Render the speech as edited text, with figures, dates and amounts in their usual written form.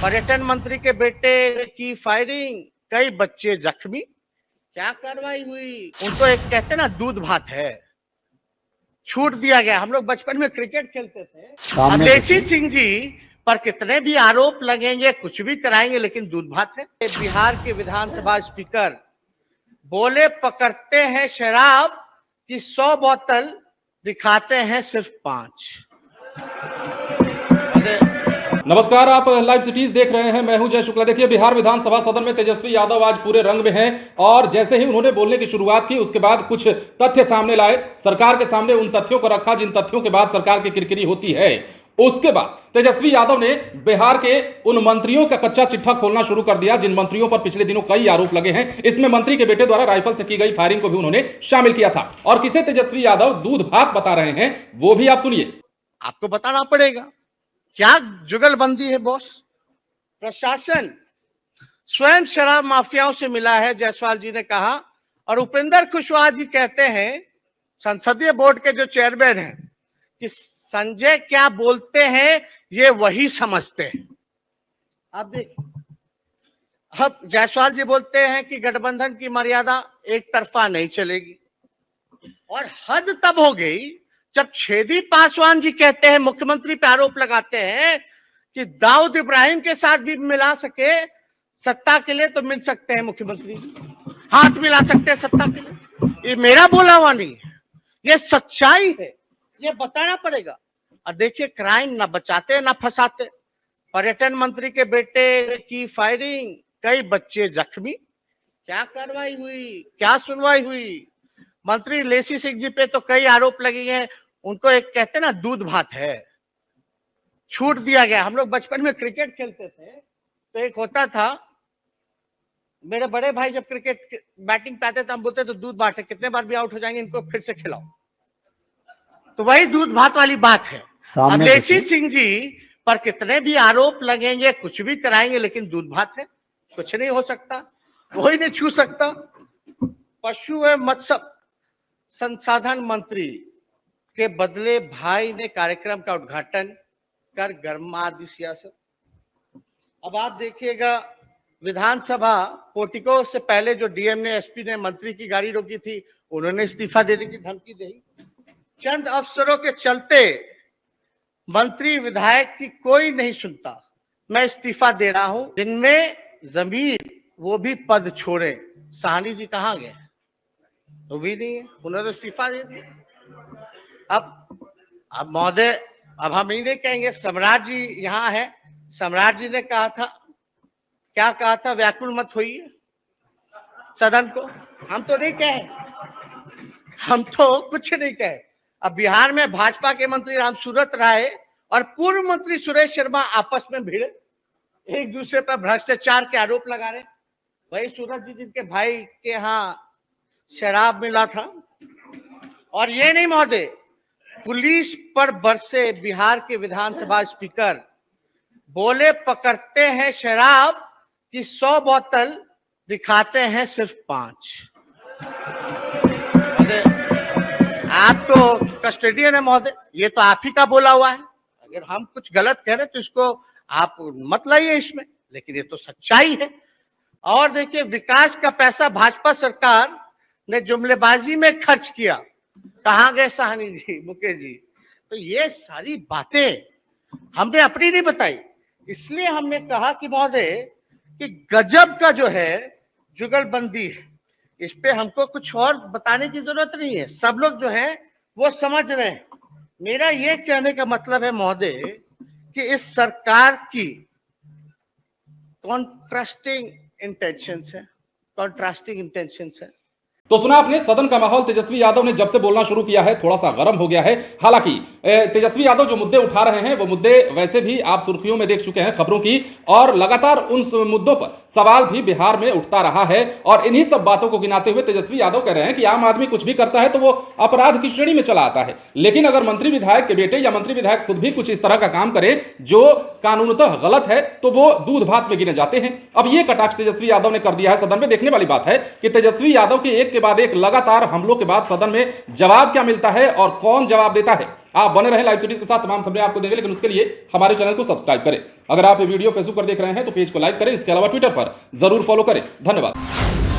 पर्यटन मंत्री के बेटे की फायरिंग, कई बच्चे जख्मी। क्या कार्रवाई हुई? उनको एक कहते ना दूध भात है, छूट दिया गया। हम लोग बचपन में क्रिकेट खेलते थे। अब लेसी सिंह जी पर कितने भी आरोप लगेंगे, कुछ भी कराएंगे, लेकिन दूध भात है। बिहार के विधानसभा स्पीकर बोले पकड़ते हैं शराब की 100 बोतल, दिखाते हैं सिर्फ 5। नमस्कार, आप लाइव सिटीज देख रहे हैं। मैं हूं जय शुक्ला। देखिए, बिहार विधानसभा सदन में तेजस्वी यादव आज पूरे रंग में हैं और जैसे ही उन्होंने बोलने की शुरुआत की उसके बाद कुछ तथ्य सामने लाए, सरकार के सामने उन तथ्यों को रखा जिन तथ्यों के बाद सरकार की किरकिरी होती है। उसके बाद तेजस्वी यादव ने बिहार के उन मंत्रियों का कच्चा चिट्ठा खोलना शुरू कर दिया जिन मंत्रियों पर पिछले दिनों कई आरोप लगे हैं। इसमें मंत्री के बेटे द्वारा राइफल से की गई फायरिंग को भी उन्होंने शामिल किया था और किसे तेजस्वी यादव दूध भात बता रहे हैं वो भी आप सुनिए। आपको बताना पड़ेगा क्या जुगलबंदी है बॉस। प्रशासन स्वयं शराब माफियाओं से मिला है, जायसवाल जी ने कहा। और उपेंद्र कुशवाहा जी कहते हैं, संसदीय बोर्ड के जो चेयरमैन हैं, कि संजय क्या बोलते हैं ये वही समझते हैं। आप देखिए, अब जायसवाल जी बोलते हैं कि गठबंधन की मर्यादा एक तरफा नहीं चलेगी। और हद तब हो गई जब छेदी पासवान जी कहते हैं, मुख्यमंत्री पे आरोप लगाते हैं कि दाऊद इब्राहिम के साथ भी मिला सके सत्ता के लिए तो मिल सकते हैं मुख्यमंत्री, हाथ मिला सकते हैं सत्ता के लिए। ये मेरा बोला हुआ नहीं है, ये सच्चाई है, ये बताना पड़ेगा। और देखिए, क्राइम ना बचाते ना फंसाते। पर्यटन मंत्री के बेटे की फायरिंग, कई बच्चे जख्मी। क्या कार्रवाई हुई, क्या सुनवाई हुई? मंत्री लेसी सिंह जी पे तो कई आरोप लगे हैं। उनको एक कहते ना दूध भात है, छूट दिया गया। हम लोग बचपन में क्रिकेट खेलते थे तो एक होता था, मेरे बड़े भाई जब क्रिकेट बैटिंग पे आते थे हम बोलते तो दूध भात है, कितने बार भी आउट हो जाएंगे इनको फिर से खिलाओ। तो वही दूध भात वाली बात है। अब लेसी सिंह जी पर कितने भी आरोप लगेंगे, कुछ भी कराएंगे, लेकिन दूध भात है, कुछ नहीं हो सकता, कोई नहीं छू सकता। पशु एवं मत्स्य संसाधन मंत्री के बदले भाई ने कार्यक्रम का उद्घाटन कर गरमा दी सियासत। अब आप देखिएगा, विधानसभा पोर्टिको से पहले जो डीएम ने, एसपी ने मंत्री की गाड़ी रोकी थी, उन्होंने इस्तीफा देने की धमकी दी। चंद अफसरों के चलते मंत्री विधायक की कोई नहीं सुनता, मैं इस्तीफा दे रहा हूं। जिनमें जमीन वो भी पद छोड़े। साहनी जी कहां गए? वो भी नहीं है, उन्होंने इस्तीफा दे दिया। अब महोदय, अब हम ही नहीं कहेंगे, सम्राट जी यहाँ है। सम्राट जी ने कहा था, क्या कहा था? व्याकुल मत होइए सदन को। हम तो नहीं कहे, हम तो कुछ नहीं कहे। अब बिहार में भाजपा के मंत्री रामसूरत राय और पूर्व मंत्री सुरेश शर्मा आपस में भिड़े, एक दूसरे पर भ्रष्टाचार के आरोप लगा रहे। वही सूरज जी जिनके भाई के यहाँ शराब मिला था। और ये नहीं महोदय, पुलिस पर बरसे बिहार के विधानसभा स्पीकर बोले पकड़ते हैं शराब की 100 बोतल, दिखाते हैं सिर्फ 5। आप तो कस्टोडियन है महोदय, ये तो आप ही का बोला हुआ है। अगर हम कुछ गलत कह रहे तो इसको आप मत लाइए इसमें, लेकिन ये तो सच्चाई है। और देखिए, विकास का पैसा भाजपा सरकार ने जुमलेबाजी में खर्च किया। कहां गए साहनी जी, मुकेश जी? तो ये सारी बातें हमने अपनी नहीं बताई, इसलिए हमने कहा कि महोदय कि गजब का जो है जुगलबंदी है, इस पे हमको कुछ और बताने की जरूरत नहीं है। सब लोग जो है वो समझ रहे हैं। मेरा ये कहने का मतलब है महोदय कि इस सरकार की कॉन्ट्रास्टिंग इंटेंशंस है। तो सुना आपने, सदन का माहौल तेजस्वी यादव ने जब से बोलना शुरू किया है थोड़ा सा गर्म हो गया है। हालांकि तेजस्वी यादव जो मुद्दे उठा रहे हैं वो मुद्दे वैसे भी आप सुर्खियों में देख चुके हैं खबरों की, और लगातार उन मुद्दों पर सवाल भी बिहार में उठता रहा है। और इन्हीं सब बातों को गिनाते हुए तेजस्वी यादव कह रहे हैं कि आम आदमी कुछ भी करता है तो वो अपराध की श्रेणी में चला आता है, लेकिन अगर मंत्री विधायक के बेटे या मंत्री विधायक खुद भी कुछ इस तरह का काम करे जो कानूनतः गलत है तो वो दूध भात में गिने जाते हैं। अब ये कटाक्ष तेजस्वी यादव ने कर दिया है सदन में। देखने वाली बात है कि तेजस्वी यादव के एक के बाद एक लगातार हमलों के बाद सदन में जवाब क्या मिलता है और कौन जवाब देता है। आप बने रहें लाइव सिटीज के साथ, तमाम खबरें आपको देंगे, लेकिन उसके लिए हमारे चैनल को सब्सक्राइब करें। अगर आप ये वीडियो फेसबुक पर देख रहे हैं तो पेज को लाइक करें, इसके अलावा ट्विटर पर जरूर फॉलो करें। धन्यवाद।